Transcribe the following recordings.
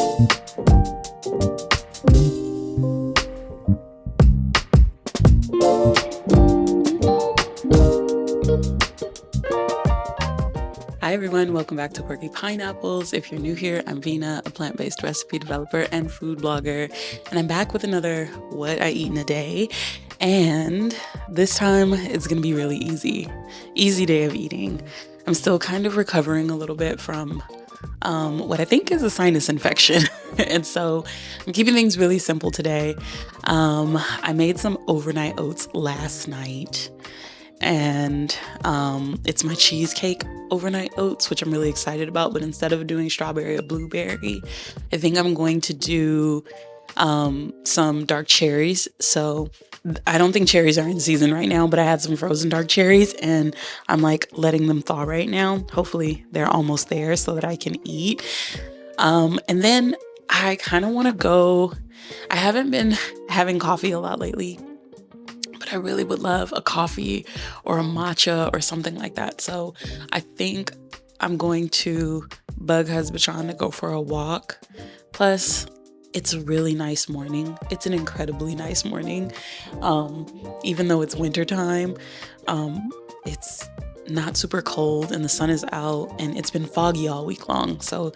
Hi everyone, welcome back to Quirky Pineapples. If you're new here, I'm Vina, a plant-based recipe developer and food blogger, and I'm back with another What I Eat in a Day. And this time it's gonna be really easy day of eating. I'm still kind of recovering a little bit from what I think is a sinus infection. And so I'm keeping things really simple today. I made some overnight oats last night. And it's my cheesecake overnight oats, which I'm really excited about. But instead of doing strawberry or blueberry, I think I'm going to do some dark cherries. So I don't think cherries are in season right now, but I had some frozen dark cherries and I'm like letting them thaw right now. Hopefully they're almost there so that I can eat. And then I kind of want to go. I haven't been having coffee a lot lately, but I really would love a coffee or a matcha or something like that. So I think I'm going to bug Husband to go for a walk. Plus, it's a really nice morning. It's an incredibly nice morning. Even though it's wintertime, it's not super cold and the sun is out and it's been foggy all week long. So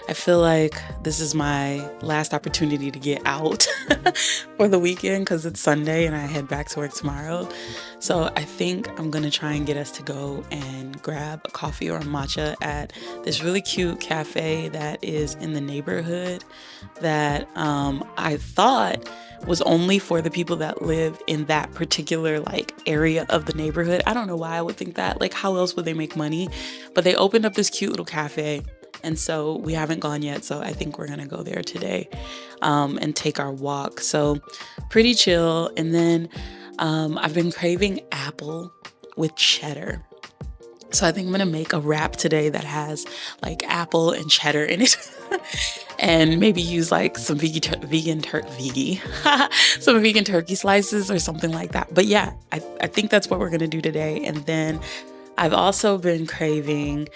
I feel like this is my last opportunity to get out for the weekend because it's Sunday and I head back to work tomorrow. So I think I'm gonna try and get us to go and grab a coffee or a matcha at this really cute cafe that is in the neighborhood that I thought was only for the people that live in that particular like area of the neighborhood. I don't know why I would think that. Like, how else would they make money? But they opened up this cute little cafe, and so we haven't gone yet. So I think we're gonna go there today and take our walk. So pretty chill. And then I've been craving apple with cheddar. So I think I'm gonna make a wrap today that has like apple and cheddar in it. And maybe use like some vegan turkey slices or something like that. But yeah, I think that's what we're gonna do today. And then I've also been craving,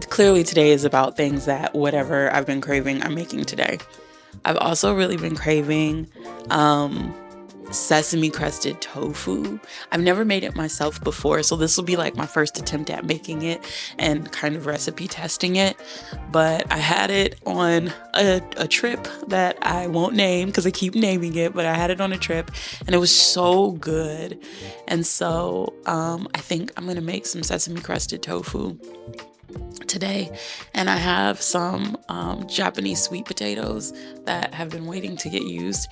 clearly today is about things that whatever I've been craving, I'm making today. I've also really been craving sesame crusted tofu. I've never made it myself before, so this will be like my first attempt at making it and kind of recipe testing it. But I had it on a trip that I won't name because I keep naming it, but I had it on a trip and it was so good. And so I think I'm gonna make some sesame crusted tofu today. And I have some Japanese sweet potatoes that have been waiting to get used,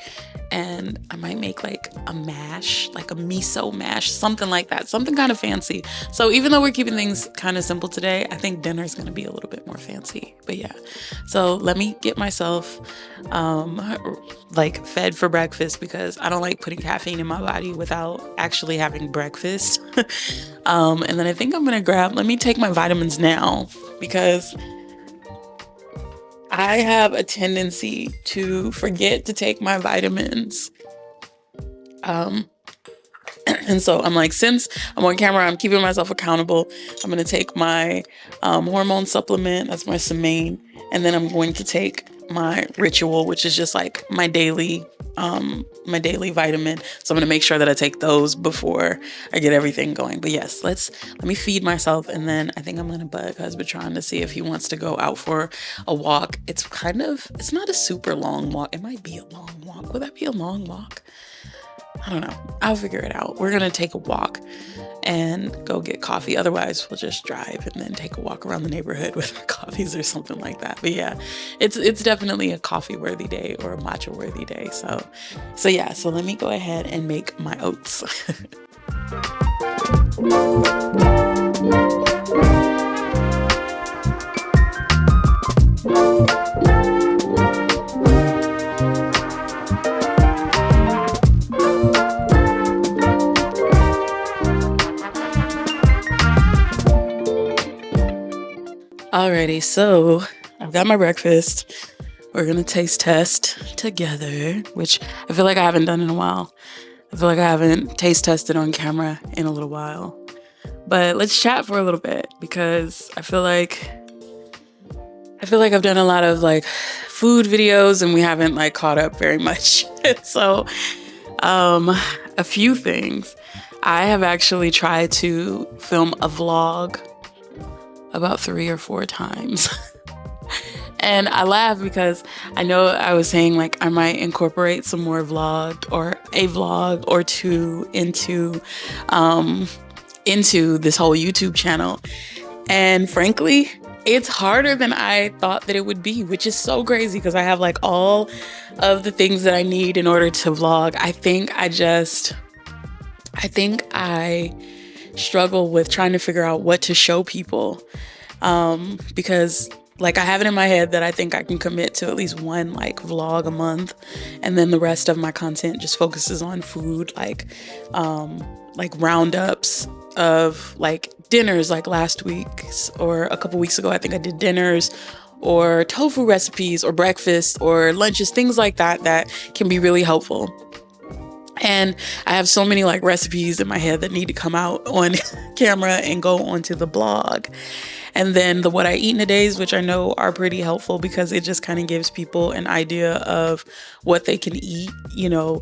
and I might make like a mash, like a miso mash, something like that, something kind of fancy. So even though we're keeping things kind of simple today, I think dinner is going to be a little bit more fancy. But yeah, so let me get myself like fed for breakfast because I don't like putting caffeine in my body without actually having breakfast. And then I think I'm gonna let me take my vitamins now because I have a tendency to forget to take my vitamins. And so I'm like, since I'm on camera, I'm keeping myself accountable. I'm going to take my hormone supplement. That's my Semaine. And then I'm going to take my Ritual, which is just like my daily vitamin. So I'm going to make sure that I take those before I get everything going. But yes, let me feed myself. And then I think I'm going to bug Husband to see if he wants to go out for a walk. It's not a super long walk. It might be a long walk. Would that be a long walk? I don't know. I'll figure it out. We're going to take a walk and go get coffee. Otherwise, we'll just drive and then take a walk around the neighborhood with our coffees or something like that. But yeah, it's definitely a coffee-worthy day or a matcha-worthy day. So yeah, so let me go ahead and make my oats. Alrighty, so I've got my breakfast. We're gonna taste test together, which I feel like I haven't done in a while. I feel like I haven't taste tested on camera in a little while. But let's chat for a little bit because I feel like I feel like I've done a lot of like food videos and we haven't like caught up very much. So, a few things. I have actually tried to film a vlog about 3 or 4 times. And I laugh because I know I was saying like I might incorporate some more vlog or a vlog or two into this whole YouTube channel. And frankly, it's harder than I thought that it would be, which is so crazy because I have like all of the things that I need in order to vlog. I think I struggle with trying to figure out what to show people, because like I have it in my head that I think I can commit to at least one like vlog a month, and then the rest of my content just focuses on food, like roundups of like dinners, like last week's or a couple weeks ago I think I did dinners, or tofu recipes or breakfast or lunches, things like that that can be really helpful. And I have so many like recipes in my head that need to come out on camera and go onto the blog. And then the what I eat in a days, which I know are pretty helpful because it just kind of gives people an idea of what they can eat, you know,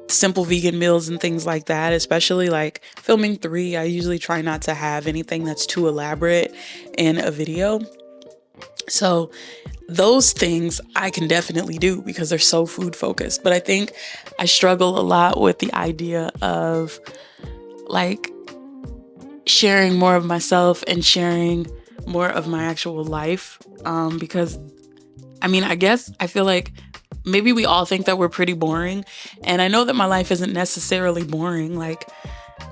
simple vegan meals and things like that. Especially like filming 3, I usually try not to have anything that's too elaborate in a video. So those things I can definitely do because they're so food focused. But I think I struggle a lot with the idea of like sharing more of myself and sharing more of my actual life. Because I mean, I guess I feel like maybe we all think that we're pretty boring. And I know that my life isn't necessarily boring. Like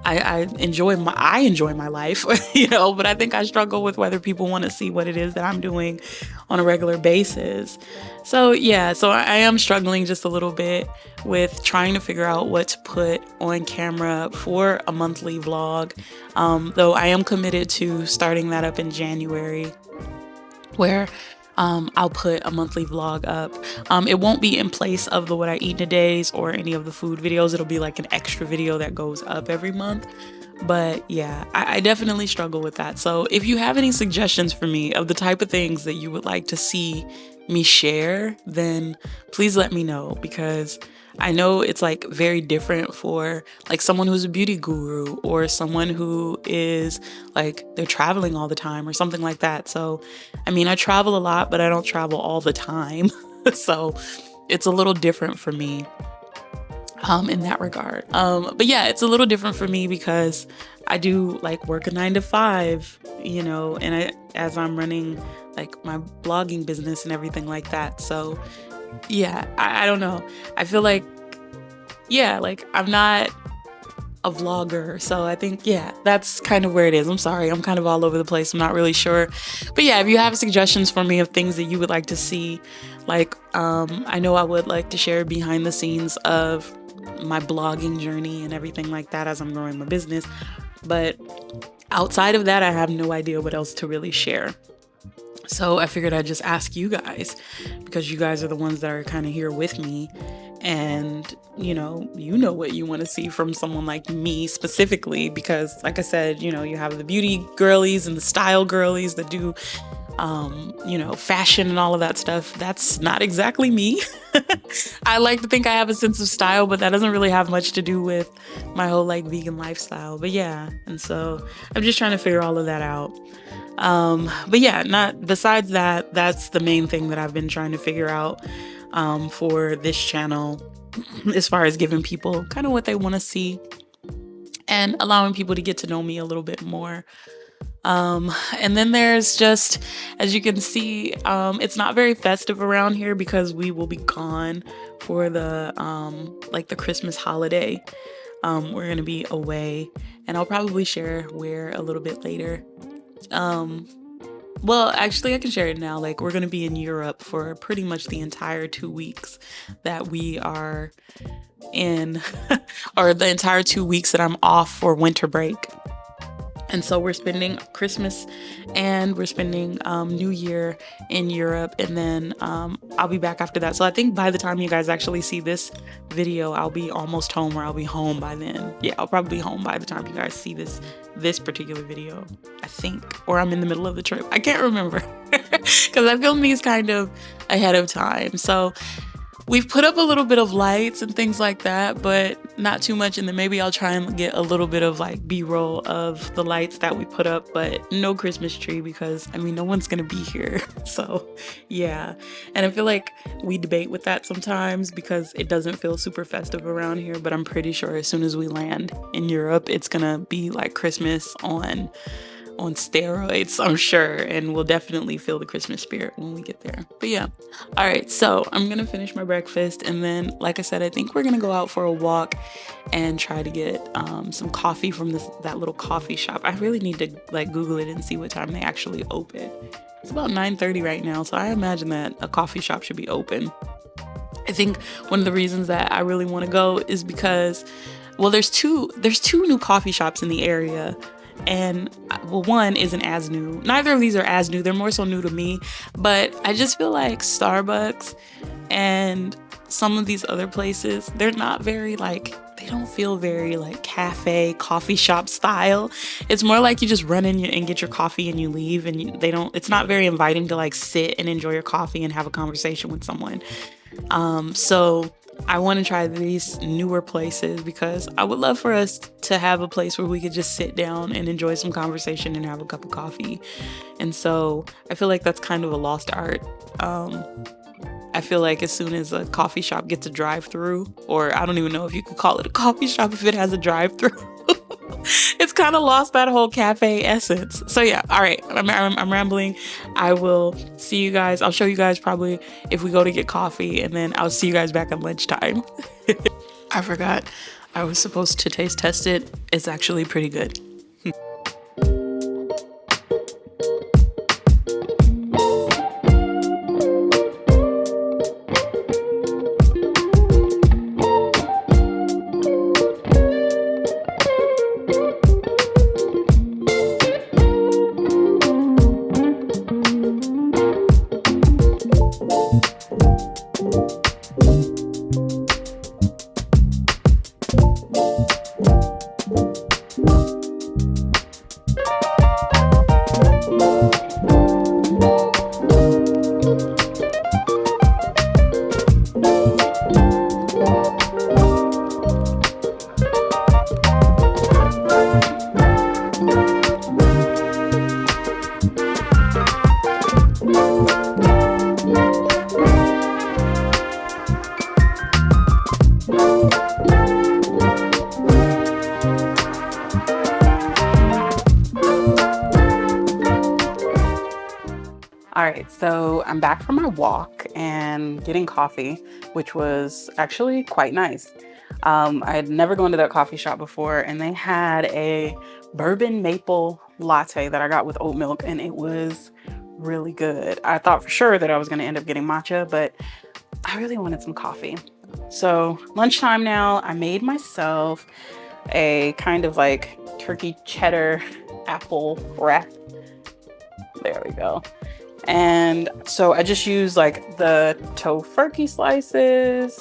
I enjoy my life, you know, but I think I struggle with whether people want to see what it is that I'm doing on a regular basis. So yeah, so I am struggling just a little bit with trying to figure out what to put on camera for a monthly vlog. Though I am committed to starting that up in January, where I'll put a monthly vlog up. It won't be in place of the what I eat in a days or any of the food videos. It'll be like an extra video that goes up every month. But yeah, I definitely struggle with that. So if you have any suggestions for me of the type of things that you would like to see me share, then please let me know, because I know it's like very different for like someone who's a beauty guru or someone who is like they're traveling all the time or something like that. So, I mean, I travel a lot, but I don't travel all the time. So it's a little different for me in that regard. But yeah, it's a little different for me because I do like work a 9 to 5, you know, and as I'm running like my blogging business and everything like that. So yeah, I don't know. I feel like, yeah, like I'm not a vlogger. So I think, yeah, that's kind of where it is. I'm sorry. I'm kind of all over the place. I'm not really sure. But yeah, if you have suggestions for me of things that you would like to see, like, I know I would like to share behind the scenes of my blogging journey and everything like that as I'm growing my business. But outside of that, I have no idea what else to really share. So I figured I'd just ask you guys, because you guys are the ones that are kind of here with me. And, you know what you want to see from someone like me specifically, because like I said, you know, you have the beauty girlies and the style girlies that do, you know, fashion and all of that stuff. That's not exactly me. I like to think I have a sense of style, but that doesn't really have much to do with my whole like vegan lifestyle. But yeah, and so I'm just trying to figure all of that out. But yeah, besides that, that's the main thing that I've been trying to figure out for this channel, as far as giving people kind of what they want to see and allowing people to get to know me a little bit more. And then there's just, as you can see, it's not very festive around here because we will be gone for the like the Christmas holiday. We're gonna be away, and I'll probably share where a little bit later. Well, actually I can share it now. Like, we're going to be in Europe for pretty much the entire 2 weeks that we are in, or the entire 2 weeks that I'm off for winter break. And so we're spending Christmas and we're spending New Year in Europe, and then I'll be back after that. So I think by the time you guys actually see this video, I'll be almost home, or I'll be home by then. Yeah, I'll probably be home by the time you guys see this particular video, I think, or I'm in the middle of the trip. I can't remember. because I filmed these kind of ahead of time. So we've put up a little bit of lights and things like that, but not too much. And then maybe I'll try and get a little bit of like B-roll of the lights that we put up, but no Christmas tree because I mean, no one's gonna be here. So yeah. And I feel like we debate with that sometimes because it doesn't feel super festive around here, but I'm pretty sure as soon as we land in Europe, it's gonna be like Christmas on steroids, I'm sure, and we'll definitely feel the Christmas spirit when we get there. But yeah, all right, so I'm gonna finish my breakfast, and then like I said, I think we're gonna go out for a walk and try to get some coffee from that little coffee shop. I really need to like Google it and see what time they actually open. It's about 9:30 right now, so I imagine that a coffee shop should be open. I think one of the reasons that I really want to go is because, well, there's two new coffee shops in the area. And well, one isn't as new. Neither of these are as new. They're more so new to me. But I just feel like Starbucks and some of these other places, they're not very like, they don't feel very like cafe, coffee shop style. It's more like you just run in and get your coffee and you leave, and it's not very inviting to like sit and enjoy your coffee and have a conversation with someone. So I want to try these newer places because I would love for us to have a place where we could just sit down and enjoy some conversation and have a cup of coffee. And so I feel like that's kind of a lost art. I feel like as soon as a coffee shop gets a drive-through, or I don't even know if you could call it a coffee shop if it has a drive-through, it's kind of lost that whole cafe essence. So yeah, all right, I'm rambling. I will see you guys. I'll show you guys probably if we go to get coffee, and then I'll see you guys back at lunchtime. I forgot I was supposed to taste test it. It's actually pretty good. All right, so I'm back from my walk and getting coffee, which was actually quite nice. I had never gone to that coffee shop before, and they had a bourbon maple latte that I got with oat milk, and it was really good. I thought for sure that I was going to end up getting matcha, but I really wanted some coffee. So lunchtime now, I made myself a kind of like turkey cheddar apple wrap. There we go. And so I just used like the Tofurky slices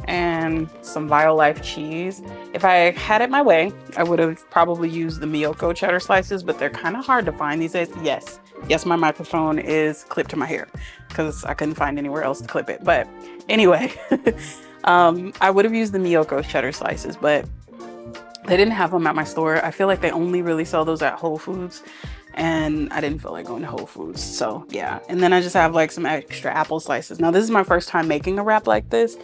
and some Violife cheese. If I had it my way, I would have probably used the Mayo cheddar slices, but they're kind of hard to find these days. Yes, my microphone is clipped to my hair because I couldn't find anywhere else to clip it. But anyway, I would have used the Mayo cheddar slices, but they didn't have them at my store. I feel like they only really sell those at Whole Foods, and I didn't feel like going to Whole Foods. So yeah, and then I just have like some extra apple slices. Now this is my first time making a wrap like this.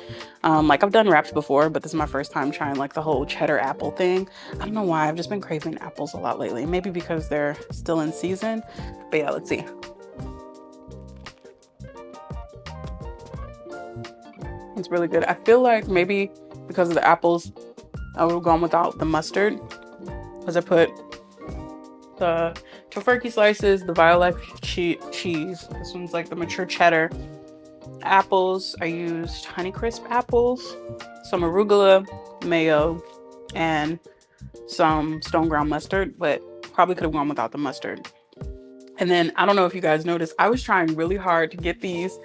Like I've done wraps before, but this is my first time trying like the whole cheddar apple thing. I don't know why, I've just been craving apples a lot lately. Maybe because they're still in season, but yeah, let's see. It's really good. I feel like maybe because of the apples, I would have gone without the mustard, because I put the Tofurky slices, the Violife cheese. This one's like the mature cheddar. Apples, I used Honeycrisp apples, some arugula, mayo, and some stone ground mustard, but probably could have gone without the mustard. And then I don't know if you guys noticed, I was trying really hard to get these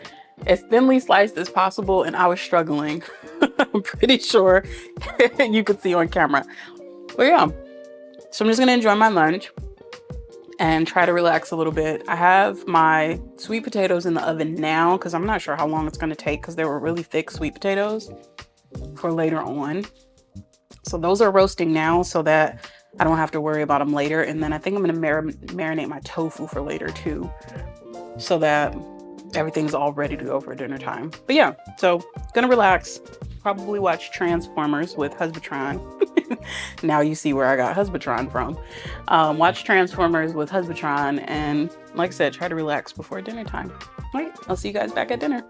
as thinly sliced as possible, and I was struggling. I'm pretty sure you could see on camera. But yeah, so I'm just gonna enjoy my lunch. and try to relax a little bit. I have my sweet potatoes in the oven now because I'm not sure how long it's going to take because they were really thick sweet potatoes for later on. So those are roasting now so that I don't have to worry about them later. And then I think I'm going to marinate my tofu for later too, so that everything's all ready to go for dinner time. But yeah, so gonna relax, probably watch Transformers with Husbandtron. Now you see where I got Husbandtron from. Watch Transformers with Husbandtron, and like I said, try to relax before dinner time. All right, I'll see you guys back at dinner.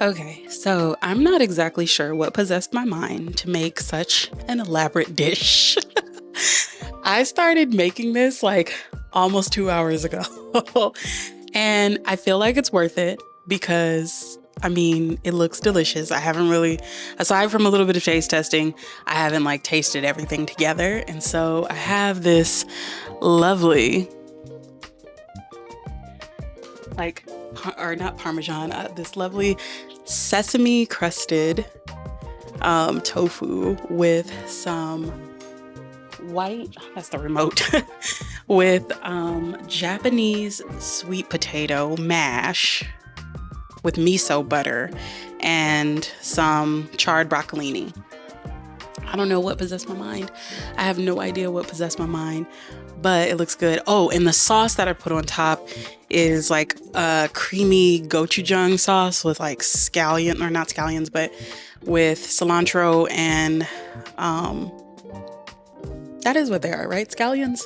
Okay, so I'm not exactly sure what possessed my mind to make such an elaborate dish. I started making this like almost 2 hours ago, and I feel like it's worth it because I mean, it looks delicious. I haven't really, aside from a little bit of taste testing, I haven't like tasted everything together. And so I have this lovely, like, or not Parmesan, this lovely sesame crusted tofu with some white, that's the remote, with Japanese sweet potato mash with miso butter and some charred broccolini. I don't know what possessed my mind. I have no idea what possessed my mind, but it looks good. Oh, and the sauce that I put on top is like a creamy gochujang sauce with like scallion, or not scallions, but with cilantro and that is what they are, right? Scallions?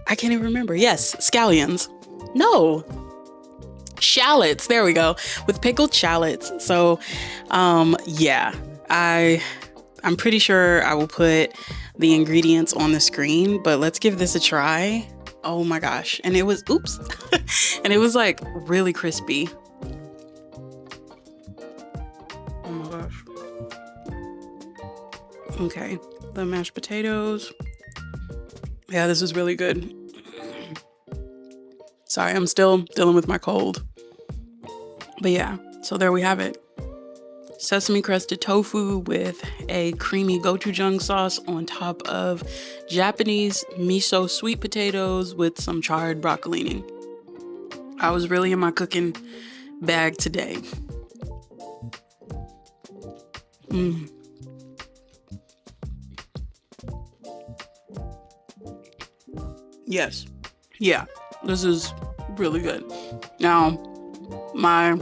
I can't even remember. Yes, scallions. No, shallots. There we go. With pickled shallots. So yeah, I'm pretty sure I will put the ingredients on the screen, but let's give this a try. Oh my gosh. And it was, oops. And it was like really crispy. Oh my gosh. Okay, the mashed potatoes. Yeah, this is really good. Sorry, I'm still dealing with my cold. But yeah, so there we have it. Sesame crusted tofu with a creamy gochujang sauce on top of Japanese miso sweet potatoes with some charred broccolini. I was really in my cooking bag today. Yes. Yeah, this is really good. Now, my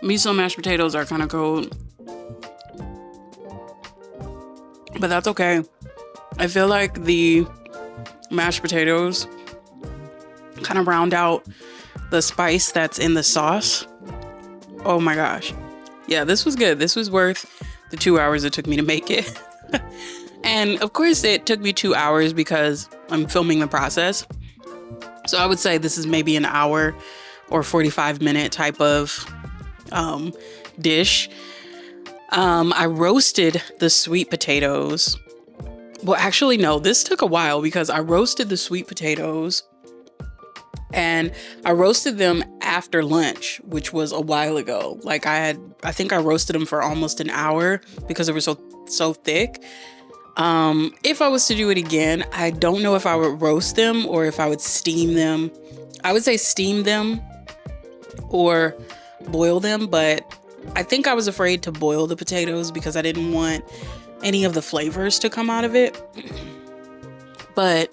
miso mashed potatoes are kind of cold, but that's okay. I feel like the mashed potatoes kind of round out the spice that's in the sauce. Oh my gosh. Yeah, this was good. This was worth the 2 hours it took me to make it. And of course it took me 2 hours because I'm filming the process. So I would say this is maybe an hour or 45-minute type of dish. I roasted the sweet potatoes. Well, actually, no, this took a while because I roasted the sweet potatoes and I roasted them after lunch, which was a while ago. Like I think I roasted them for almost an hour because they were so thick. If I was to do it again, I don't know if I would roast them or if I would steam them. I would say steam them or boil them, but I think I was afraid to boil the potatoes because I didn't want any of the flavors to come out of it. But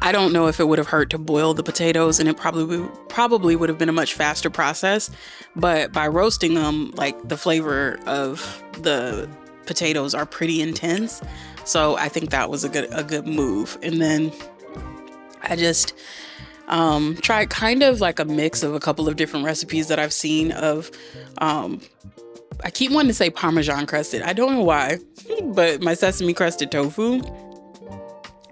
I don't know if it would have hurt to boil the potatoes, and it probably would have been a much faster process. But by roasting them, like the flavor of the potatoes are pretty intense. So I think that was a good move. And then I just tried kind of like a mix of a couple of different recipes that I've seen of, I keep wanting to say Parmesan crusted. I don't know why, but my sesame crusted tofu.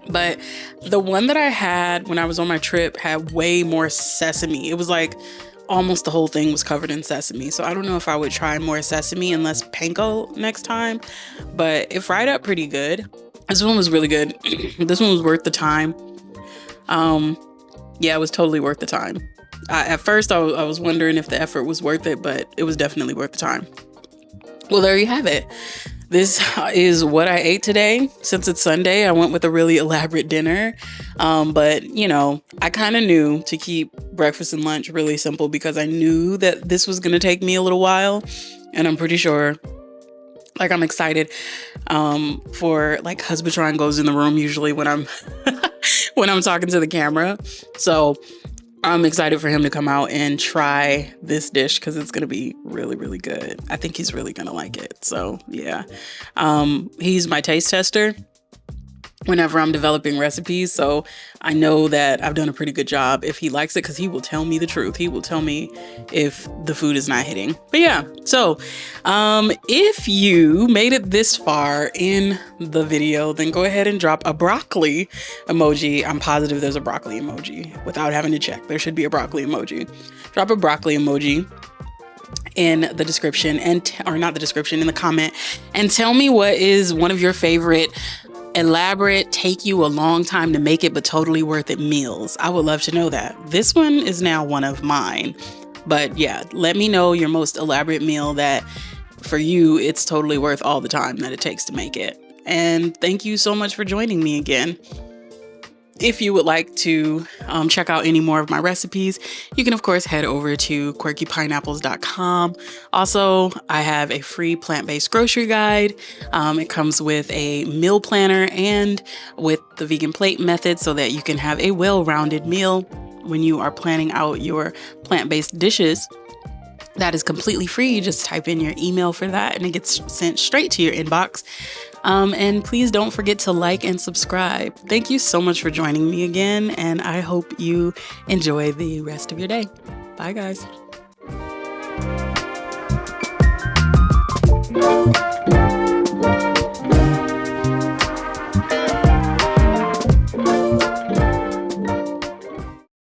But the one that I had when I was on my trip had way more sesame. It was like almost the whole thing was covered in sesame. So I don't know if I would try more sesame and less panko next time, but it fried up pretty good. This one was really good. This one was worth the time. Yeah, it was totally worth the time. At first I was wondering if the effort was worth it, but it was definitely worth the time. Well, there you have it. This is what I ate today. Since it's Sunday, I went with a really elaborate dinner. But, you know, I kind of knew to keep breakfast and lunch really simple because I knew that this was going to take me a little while. And I'm pretty sure, like, I'm excited for, like, husbandtron goes in the room usually when I'm when I'm talking to the camera. So I'm excited for him to come out and try this dish because it's going to be really, really good. I think he's really going to like it. So yeah, he's my taste tester whenever I'm developing recipes. So I know that I've done a pretty good job if he likes it because he will tell me the truth. He will tell me if the food is not hitting. But yeah, so if you made it this far in the video, then go ahead and drop a broccoli emoji. I'm positive there's a broccoli emoji. Without having to check, there should be a broccoli emoji. Drop a broccoli emoji in the description or not the description, in the comment, and tell me what is one of your favorite elaborate, take you a long time to make it but totally worth it meals. I would love to know that. This one is now one of mine. But yeah, let me know your most elaborate meal that for you it's totally worth all the time that it takes to make it. And thank you so much for joining me again. If you would like to check out any more of my recipes, you can of course head over to quirkypineapples.com. Also, I have a free plant-based grocery guide. It comes with a meal planner and with the vegan plate method so that you can have a well-rounded meal when you are planning out your plant-based dishes. That is completely free. You just type in your email for that and it gets sent straight to your inbox. And please don't forget to like and subscribe. Thank you so much for joining me again, and I hope you enjoy the rest of your day. Bye, guys.